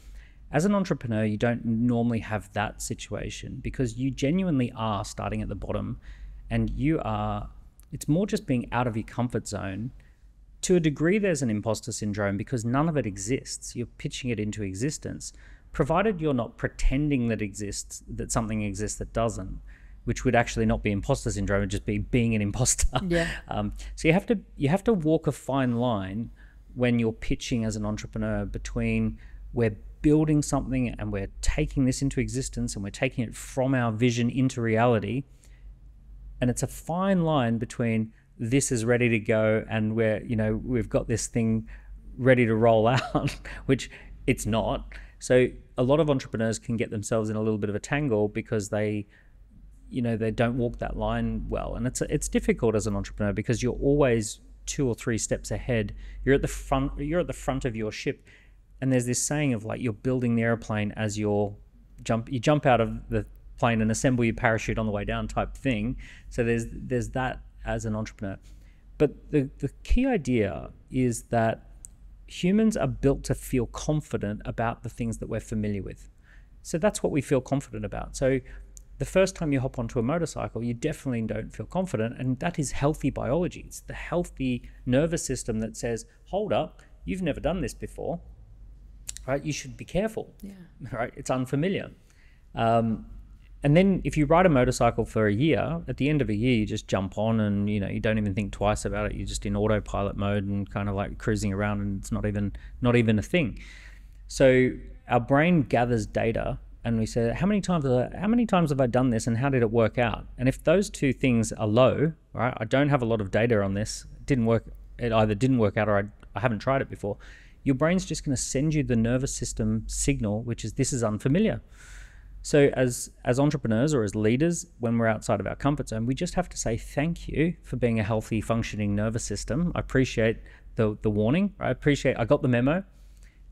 As an entrepreneur, you don't normally have that situation because you genuinely are starting at the bottom, and it's more just being out of your comfort zone. To a degree, there's an imposter syndrome because none of it exists. You're pitching it into existence, provided you're not pretending that something exists that doesn't, which would actually not be imposter syndrome, it would just be being an imposter. Yeah. So you have to walk a fine line when you're pitching as an entrepreneur between we're building something and we're taking this into existence and we're taking it from our vision into reality. And it's a fine line between this is ready to go and we've got this thing ready to roll out, which it's not. So a lot of entrepreneurs can get themselves in a little bit of a tangle because they don't walk that line well. And it's difficult as an entrepreneur because you're always 2 or 3 steps ahead. You're at the front of your ship. And there's this saying of you're building the airplane as you jump out of the plane and assemble your parachute on the way down type thing. So there's that as an entrepreneur. But the key idea is that humans are built to feel confident about the things that we're familiar with. So that's what we feel confident about. So the first time you hop onto a motorcycle, you definitely don't feel confident, and that is healthy biology. It's the healthy nervous system that says, hold up, you've never done this before. Right, you should be careful. Yeah. Right, it's unfamiliar. And then if you ride a motorcycle for a year, at the end of a year, you just jump on and you don't even think twice about it. You're just in autopilot mode and kind of cruising around, and it's not even a thing. So our brain gathers data, and we say, how many times have I done this, and how did it work out? And if those two things are low, right, I don't have a lot of data on this. It either didn't work out, or I haven't tried it before. Your brain's just going to send you the nervous system signal, which is this is unfamiliar. So as entrepreneurs or as leaders, when we're outside of our comfort zone, we just have to say thank you for being a healthy, functioning nervous system. I appreciate the warning. I got the memo.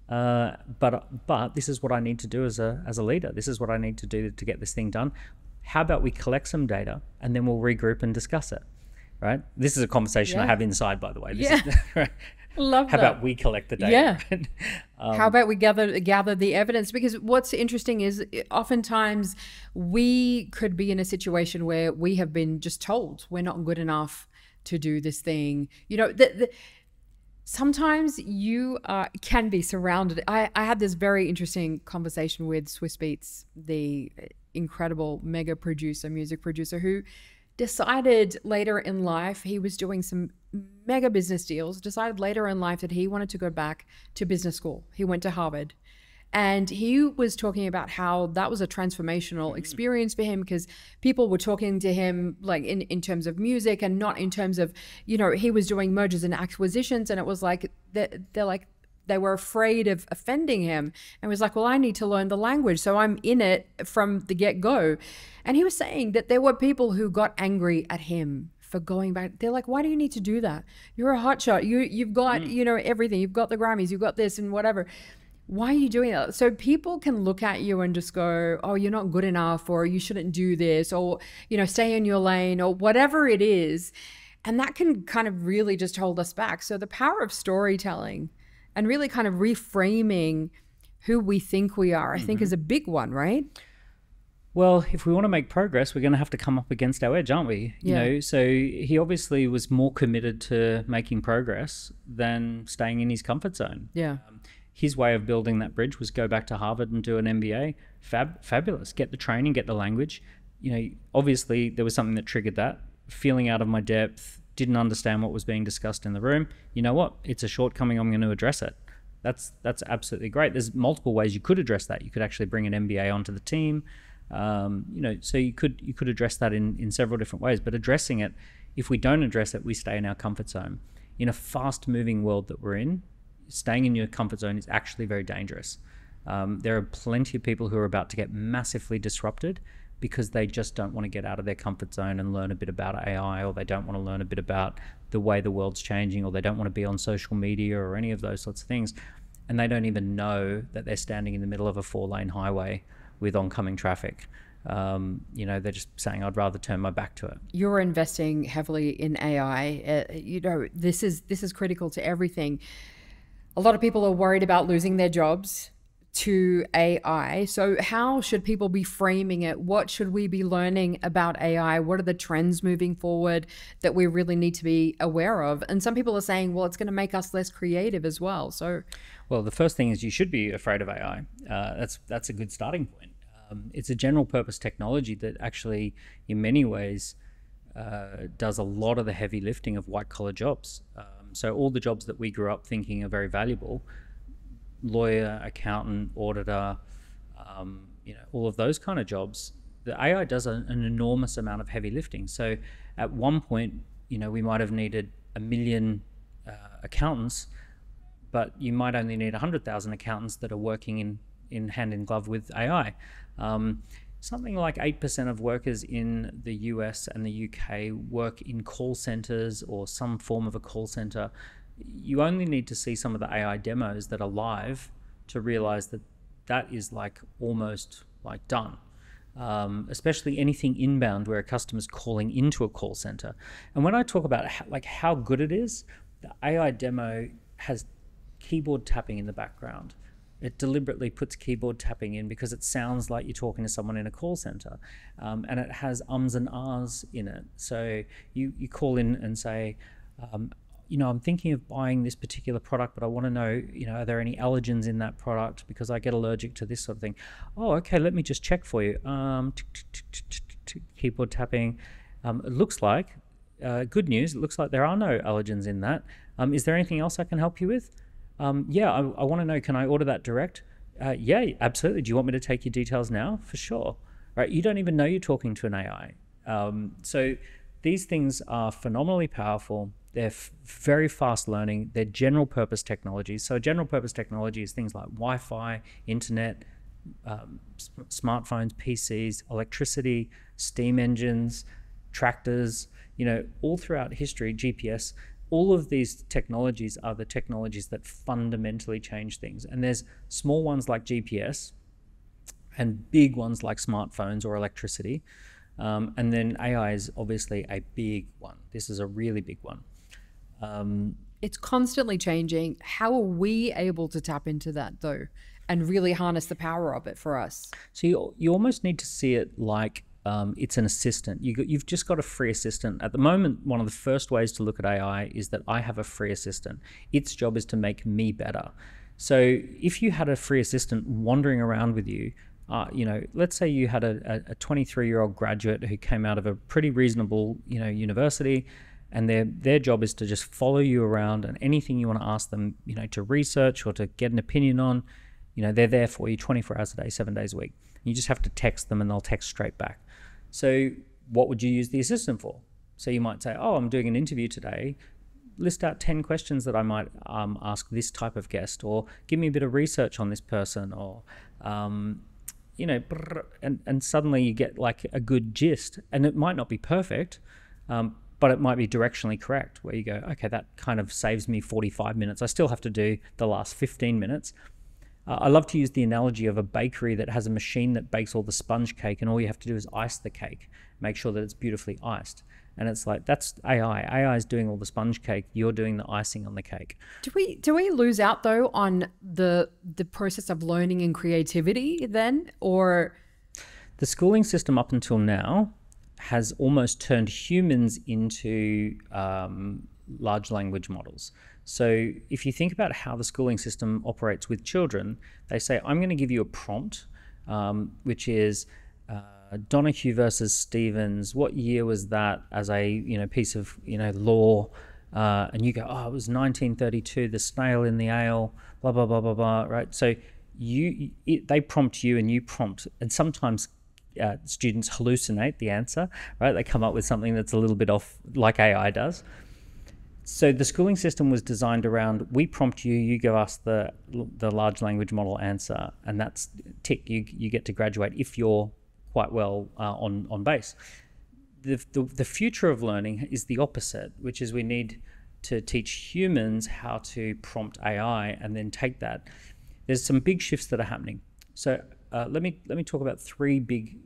But this is what I need to do as a leader. This is what I need to do to get this thing done. How about we collect some data and then we'll regroup and discuss it, right? This is a conversation I have inside, by the way. Love How that. about we collect the data? Yeah. Right? How about we gather the evidence? Because what's interesting is oftentimes we could be in a situation where we have been just told we're not good enough to do this thing. Sometimes you can be surrounded. I had this very interesting conversation with Swiss Beats, the incredible mega producer, music producer, who decided later in life, he was doing some mega business deals, decided later in life that he wanted to go back to business school. He went to Harvard. And he was talking about how that was a transformational experience for him, because people were talking to him like in terms of music and not in terms of, you know, he was doing mergers and acquisitions. And it was like, they were afraid of offending him, and was like, well, I need to learn the language, so I'm in it from the get-go. And he was saying that there were people who got angry at him for going back. They're like, why do you need to do that? You're a hotshot. You've got, you know, everything. You've got the Grammys, you've got this and whatever. Why are you doing that? So people can look at you and just go, oh, you're not good enough, or you shouldn't do this, or, you know, stay in your lane, or whatever it is. And that can kind of really just hold us back. So the power of storytelling and really kind of reframing who we think we are, I think is a big one, right? Well, if we want to make progress, we're going to have to come up against our edge, aren't we? You know, so he obviously was more committed to making progress than staying in his comfort zone. Yeah. His way of building that bridge was go back to Harvard and do an MBA. Fabulous. Get the training, get the language. You know, obviously there was something that triggered that. Feeling out of my depth, didn't understand what was being discussed in the room. You know what? It's a shortcoming. I'm going to address it. That's absolutely great. There's multiple ways you could address that. You could actually bring an MBA onto the team. You know, so you could address that in several different ways. But addressing it, if we don't address it, we stay in our comfort zone. In a fast-moving world that we're in, staying in your comfort zone is actually very dangerous. There are plenty of people who are about to get massively disrupted because they just don't want to get out of their comfort zone and learn a bit about AI, or they don't want to learn a bit about the way the world's changing, or they don't want to be on social media or any of those sorts of things. And they don't even know that they're standing in the middle of a 4-lane highway with oncoming traffic. You know, they're just saying, I'd rather turn my back to it. You're investing heavily in AI. You know, this is critical to everything. A lot of people are worried about losing their jobs to AI. So how should people be framing it? What should we be learning about AI? What are the trends moving forward that we really need to be aware of? And some people are saying, well, it's going to make us less creative as well. So, well, the first thing is you should be afraid of AI. That's a good starting point. It's a general purpose technology that actually, in many ways, does a lot of the heavy lifting of white collar jobs. So all the jobs that we grew up thinking are very valuable, lawyer, accountant, auditor, you know, all of those kind of jobs, the AI does an enormous amount of heavy lifting. So at one point, you know, we might have needed 1 million accountants, but you might only need 100,000 accountants that are working in hand in glove with AI. Something like 8% of workers in the US and the UK work in call centers or some form of a call center. You only need to see some of the AI demos that are live to realize that that is like almost like done. Especially anything inbound where a customer's calling into a call center. And when I talk about how good it is, the AI demo has keyboard tapping in the background. It deliberately puts keyboard tapping in because it sounds like you're talking to someone in a call center. And it has ums and ahs in it. So you call in and say, you know, I'm thinking of buying this particular product, but I want to know, you know, are there any allergens in that product because I get allergic to this sort of thing. Oh, okay, let me just check for you. Keyboard tapping. It looks like, good news, it looks like there are no allergens in that. Is there anything else I can help you with? Yeah, I want to know, can I order that direct? Yeah, absolutely. Do you want me to take your details now? For sure. Right? You don't even know you're talking to an AI. So these things are phenomenally powerful. They're very fast learning. They're general purpose technologies. So general purpose technology is things like Wi-Fi, internet, smartphones, PCs, electricity, steam engines, tractors, you know, all throughout history, GPS. All of these technologies are the technologies that fundamentally change things. And there's small ones like GPS and big ones like smartphones or electricity. And then AI is obviously a big one. This is a really big one. It's constantly changing. How are we able to tap into that though and really harness the power of it for us? So you almost need to see it like it's an assistant. You've just got a free assistant. At the moment, one of the first ways to look at AI is that I have a free assistant. Its job is to make me better. So if you had a free assistant wandering around with you, let's say you had a 23-year-old graduate who came out of a pretty reasonable, university, and their job is to just follow you around, and anything you want to ask them, to research or to get an opinion on, they're there for you 24 hours a day, 7 days a week. You just have to text them and they'll text straight back. So what would you use the assistant for? So you might say, oh, I'm doing an interview today. List out 10 questions that I might ask this type of guest, or give me a bit of research on this person, or, and suddenly you get like a good gist. And it might not be perfect, but it might be directionally correct, where you go, okay, that kind of saves me 45 minutes. I still have to do the last 15 minutes. I love to use the analogy of a bakery that has a machine that bakes all the sponge cake, and all you have to do is ice the cake, make sure that it's beautifully iced. And it's like, that's AI. AI is doing all the sponge cake. You're doing the icing on the cake. Do we lose out though on the process of learning and creativity then, or? The schooling system up until now has almost turned humans into large language models. So if you think about how the schooling system operates with children, they say, I'm going to give you a prompt, which is Donahue versus Stevens. What year was that as a piece of law? And you go, oh, it was 1932. The snail in the ale. Blah blah blah blah blah. Right. So they prompt you, and you prompt, and sometimes students hallucinate the answer. Right. They come up with something that's a little bit off, like AI does. So the schooling system was designed around, we prompt you, you give us the large language model answer, and that's tick. You get to graduate if you're quite well on base. The future of learning is the opposite, which is we need to teach humans how to prompt AI and then take that. There's some big shifts that are happening. So let me talk about three big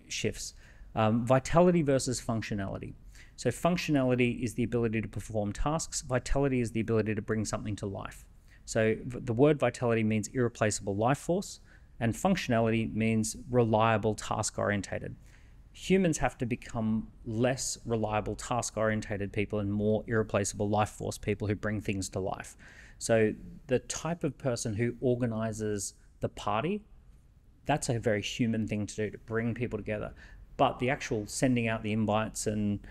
shifts. Vitality versus functionality. So functionality is the ability to perform tasks. Vitality is the ability to bring something to life. So the word vitality means irreplaceable life force, and functionality means reliable, task-orientated. Humans have to become less reliable, task-orientated people and more irreplaceable life force people who bring things to life. So the type of person who organizes the party, that's a very human thing to do, to bring people together. But the actual sending out the invites and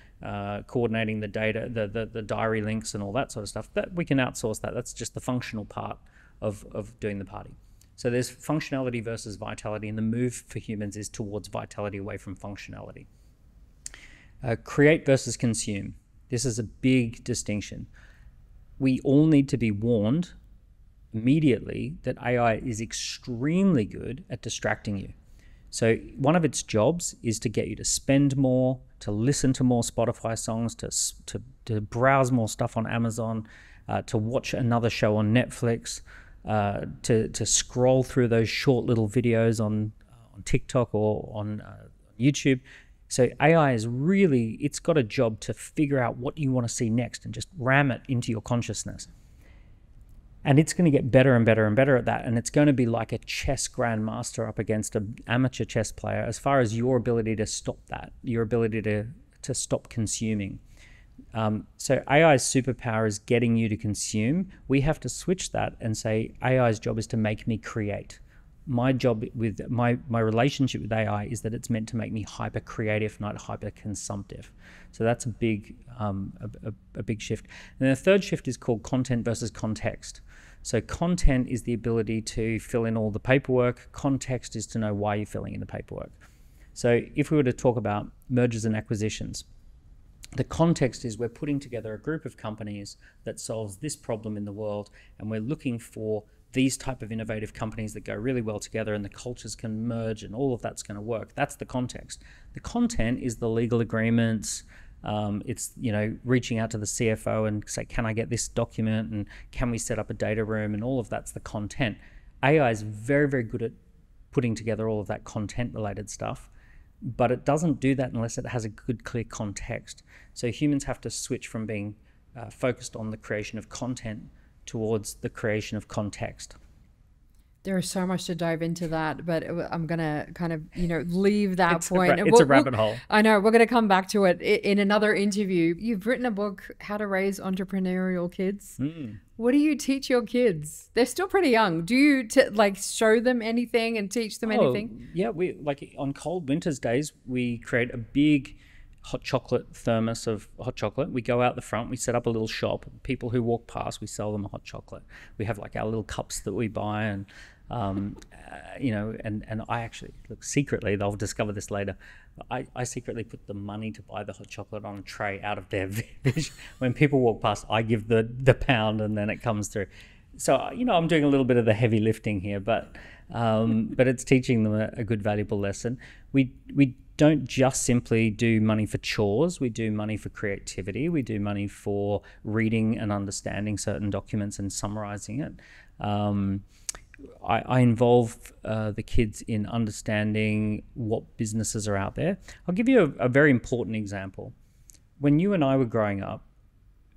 coordinating the data, the diary links and all that sort of stuff, that we can outsource that. That's just the functional part of doing the party. So there's functionality versus vitality, and the move for humans is towards vitality away from functionality. Create versus consume. This is a big distinction. We all need to be warned immediately that AI is extremely good at distracting you. So one of its jobs is to get you to spend more, to listen to more Spotify songs, to browse more stuff on Amazon, to watch another show on Netflix, to scroll through those short little videos on TikTok or on YouTube. So AI is really, it's got a job to figure out what you want to see next and just ram it into your consciousness. And it's going to get better and better and better at that. And it's going to be like a chess grandmaster up against an amateur chess player as far as your ability to stop that, your ability to stop consuming. So AI's superpower is getting you to consume. We have to switch that and say AI's job is to make me create. My job with my relationship with AI is that it's meant to make me hyper creative, not hyper consumptive. So that's a big shift. And then the third shift is called content versus context. So content is the ability to fill in all the paperwork. Context is to know why you're filling in the paperwork. So if we were to talk about mergers and acquisitions, the context is we're putting together a group of companies that solves this problem in the world, and we're looking for these type of innovative companies that go really well together and the cultures can merge and all of that's going to work. That's the context. The content is the legal agreements. It's, reaching out to the CFO and say, can I get this document, and can we set up a data room, and all of that's the content. AI is very, very good at putting together all of that content related stuff, but it doesn't do that unless it has a good, clear context. So humans have to switch from being focused on the creation of content towards the creation of context. There's so much to dive into that, but I'm going to kind of, leave that point. It's a rabbit hole. I know. We're going to come back to it in another interview. You've written a book, How to Raise Entrepreneurial Kids. What do you teach your kids? They're still pretty young. Do you show them anything and teach them anything? Yeah, we on cold winters days, we create a big hot chocolate thermos of hot chocolate. We go out the front, we set up a little shop. People who walk past, we sell them a hot chocolate. We have our little cups that we buy, and and I actually, look, secretly, they'll discover this later, I secretly put the money to buy the hot chocolate on a tray out of their vision. When people walk past, I give the pound and then it comes through. So, I'm doing a little bit of the heavy lifting here, but it's teaching them a good, valuable lesson. We don't just simply do money for chores. We do money for creativity. We do money for reading and understanding certain documents and summarizing it. I involve the kids in understanding what businesses are out there. I'll give you a very important example. When you and I were growing up,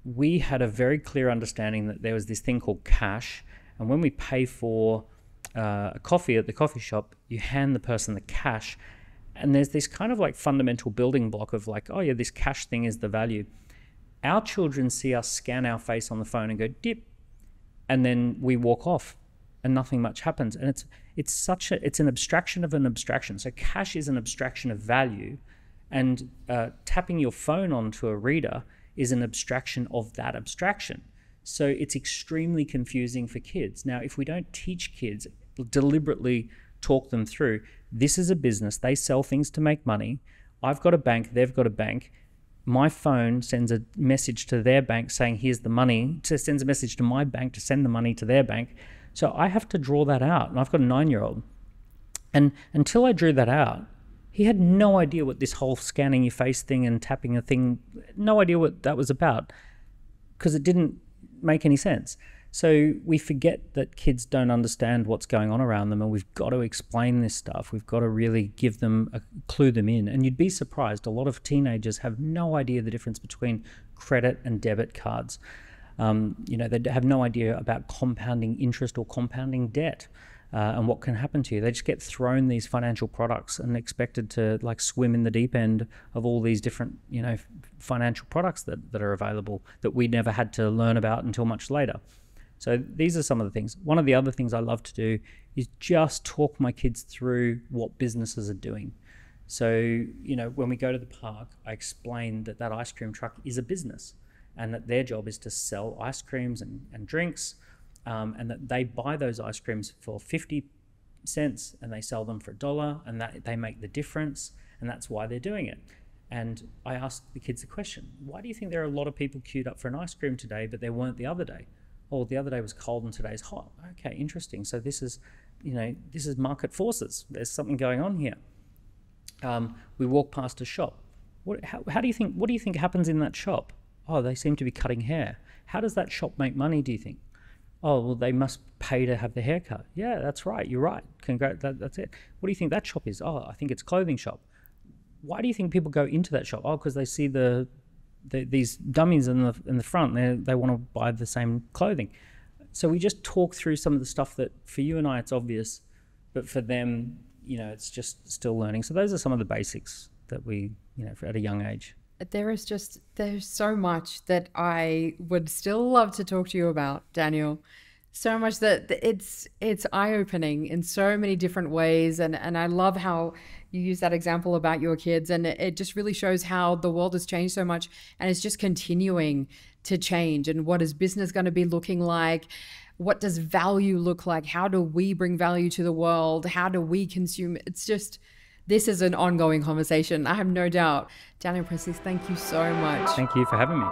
we had a very clear understanding that there was this thing called cash. And when we pay for a coffee at the coffee shop, you hand the person the cash. And there's this kind of fundamental building block of oh yeah, this cash thing is the value. Our children see us scan our face on the phone and go dip, and then we walk off and nothing much happens. And it's an abstraction of an abstraction. So cash is an abstraction of value, and tapping your phone onto a reader is an abstraction of that abstraction. So it's extremely confusing for kids. Now, if we don't teach kids, deliberately talk them through, this is a business, they sell things to make money. I've got a bank, they've got a bank. My phone sends a message to their bank saying, here's the money, sends a message to my bank to send the money to their bank. So I have to draw that out. And I've got a 9-year-old. And until I drew that out, he had no idea what this whole scanning your face thing and tapping a thing, no idea what that was about, because it didn't make any sense. So we forget that kids don't understand what's going on around them, and we've got to explain this stuff. We've got to really give them, clue them in. And you'd be surprised, a lot of teenagers have no idea the difference between credit and debit cards. They have no idea about compounding interest or compounding debt. And what can happen to you. They just get thrown these financial products and expected to swim in the deep end of all these different, financial products that are available that we never had to learn about until much later. So these are some of the things. One of the other things I love to do is just talk my kids through what businesses are doing. So, when we go to the park, I explain that ice cream truck is a business, and that their job is to sell ice creams and drinks, and that they buy those ice creams for 50 cents and they sell them for $1, and that they make the difference, and that's why they're doing it. And I asked the kids the question, why do you think there are a lot of people queued up for an ice cream today, but there weren't the other day? Oh, the other day was cold and today's hot. Okay, interesting. So this is market forces. There's something going on here. We walk past a shop. What do you think happens in that shop? Oh, they seem to be cutting hair. How does that shop make money, do you think? Oh, well, they must pay to have the haircut. Yeah, that's right. You're right. Congrats. That's it. What do you think that shop is? Oh, I think it's a clothing shop. Why do you think people go into that shop? Oh, because they see these dummies in the front. They want to buy the same clothing. So we just talk through some of the stuff that for you and I it's obvious, but for them, it's just still learning. So those are some of the basics that we, at a young age. There's so much that I would still love to talk to you about, Daniel. So much that it's eye-opening in so many different ways. And I love how you use that example about your kids. And it just really shows how the world has changed so much, and it's just continuing to change. And what is business going to be looking like? What does value look like? How do we bring value to the world? How do we consume? This is an ongoing conversation, I have no doubt. Daniel Priestley, thank you so much. Thank you for having me.